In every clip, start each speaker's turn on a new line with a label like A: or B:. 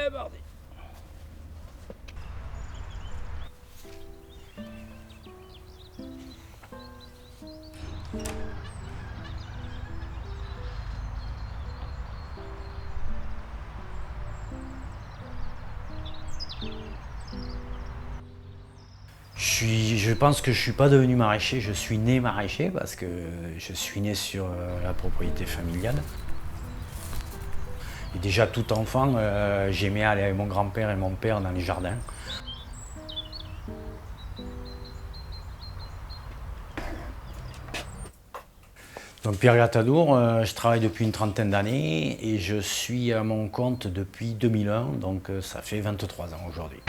A: C'est parti. Je pense que je ne suis pas devenu maraîcher, je suis né maraîcher parce que je suis né sur la propriété familiale. Et déjà tout enfant, j'aimais aller avec mon grand-père et mon père dans les jardins. Donc Pierre Gatadour, je travaille depuis une trentaine d'années et je suis à mon compte depuis 2001, donc ça fait 23 ans aujourd'hui.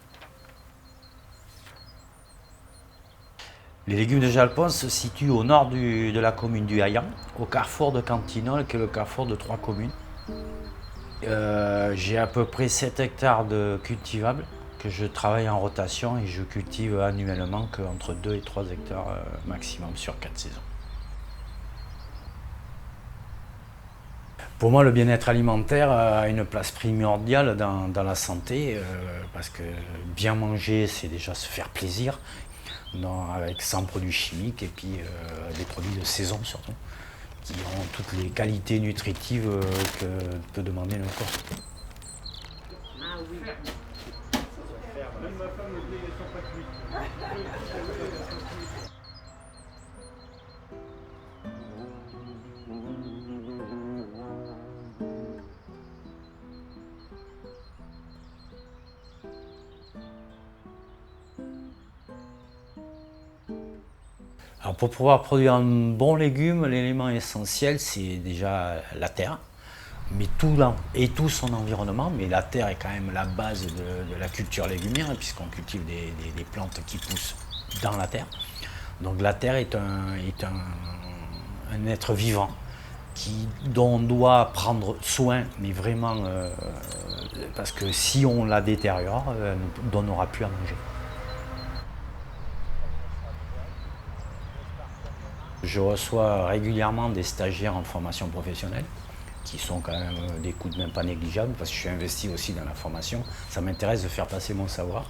A: Les légumes de Jalpon se situent au nord de la commune du Haillan, au carrefour de Cantinol, qui est le carrefour de 3 communes. J'ai à peu près 7 hectares de cultivables que je travaille en rotation et je cultive annuellement qu'entre 2 et 3 hectares maximum sur 4 saisons. Pour moi, le bien-être alimentaire a une place primordiale dans la santé parce que bien manger, c'est déjà se faire plaisir. Avec sans produits chimiques et puis des produits de saison surtout, qui ont toutes les qualités nutritives que peut demander le corps. Ah oui. Alors pour pouvoir produire un bon légume, l'élément essentiel, c'est déjà la terre, mais tout son environnement. Mais la terre est quand même la base de la culture légumière, puisqu'on cultive des plantes qui poussent dans la terre. Donc la terre est un être vivant dont on doit prendre soin, mais vraiment, parce que si on la détériore, elle ne donnera plus à manger. Je reçois régulièrement des stagiaires en formation professionnelle qui sont quand même des coûts de même pas négligeables parce que je suis investi aussi dans la formation. Ça m'intéresse de faire passer mon savoir.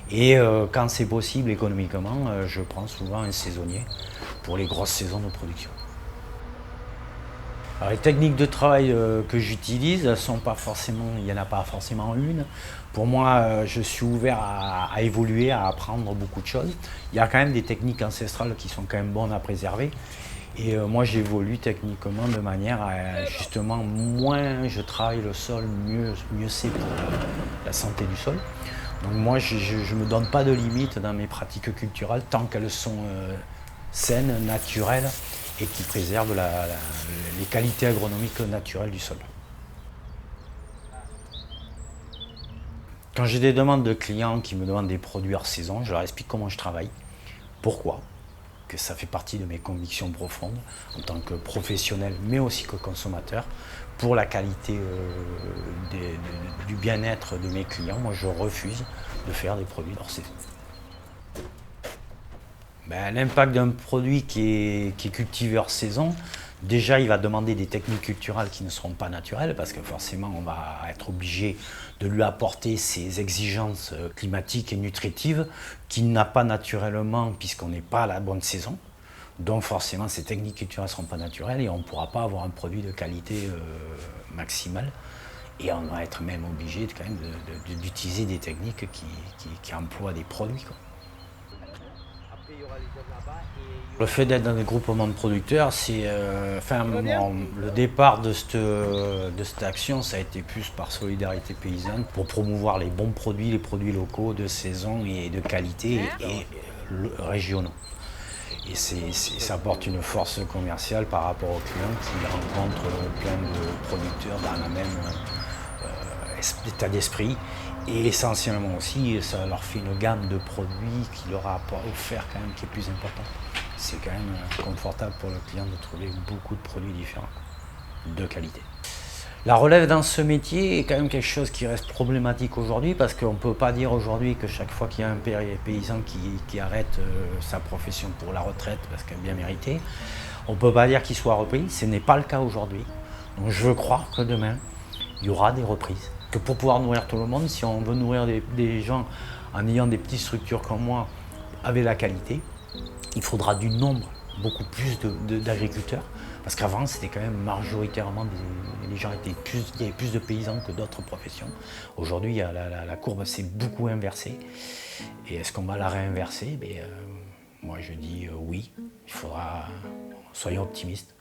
A: Et quand c'est possible économiquement, je prends souvent un saisonnier pour les grosses saisons de production. Alors, les techniques de travail que j'utilise, il n'y en a pas forcément une. Pour moi, je suis ouvert à évoluer, à apprendre beaucoup de choses. Il y a quand même des techniques ancestrales qui sont quand même bonnes à préserver. Et moi, j'évolue techniquement de manière à justement, moins je travaille le sol, mieux c'est pour la santé du sol. Donc moi, je ne me donne pas de limite dans mes pratiques culturelles tant qu'elles sont saines, naturelles et qui préservent les qualités agronomiques naturelles du sol. Quand j'ai des demandes de clients qui me demandent des produits hors saison, je leur explique comment je travaille, pourquoi, que ça fait partie de mes convictions profondes en tant que professionnel mais aussi que consommateur. Pour la qualité du bien-être de mes clients, moi je refuse de faire des produits hors saison. L'impact d'un produit qui est cultivé hors saison, déjà il va demander des techniques culturelles qui ne seront pas naturelles parce que forcément on va être obligé de lui apporter ces exigences climatiques et nutritives qu'il n'a pas naturellement puisqu'on n'est pas à la bonne saison. Donc forcément ces techniques culturelles ne seront pas naturelles et on ne pourra pas avoir un produit de qualité maximale. Et on va être même obligé quand même d'utiliser des techniques qui emploient des produits, quoi. Le fait d'être dans des groupements de producteurs, le départ de cette action, ça a été plus par solidarité paysanne pour promouvoir les bons produits, les produits locaux de saison et de qualité et régionaux. Et ça apporte une force commerciale par rapport aux clients qui rencontrent plein de producteurs dans le même état d'esprit. Et essentiellement aussi, ça leur fait une gamme de produits qui leur a offert quand même qui est plus importante. C'est quand même confortable pour le client de trouver beaucoup de produits différents, de qualité. La relève dans ce métier est quand même quelque chose qui reste problématique aujourd'hui parce qu'on ne peut pas dire aujourd'hui que chaque fois qu'il y a un paysan qui arrête sa profession pour la retraite parce qu'elle est bien méritée, on ne peut pas dire qu'il soit repris. Ce n'est pas le cas aujourd'hui. Donc je veux croire que demain, il y aura des reprises. que pour pouvoir nourrir tout le monde, si on veut nourrir des gens en ayant des petites structures comme moi, avec la qualité, il faudra du nombre, beaucoup plus d'agriculteurs. Parce qu'avant, c'était quand même majoritairement, les gens il y avait plus de paysans que d'autres professions. Aujourd'hui, la courbe s'est beaucoup inversée. Et est-ce qu'on va la réinverser? Moi, je dis oui, il faudra, soyons optimistes.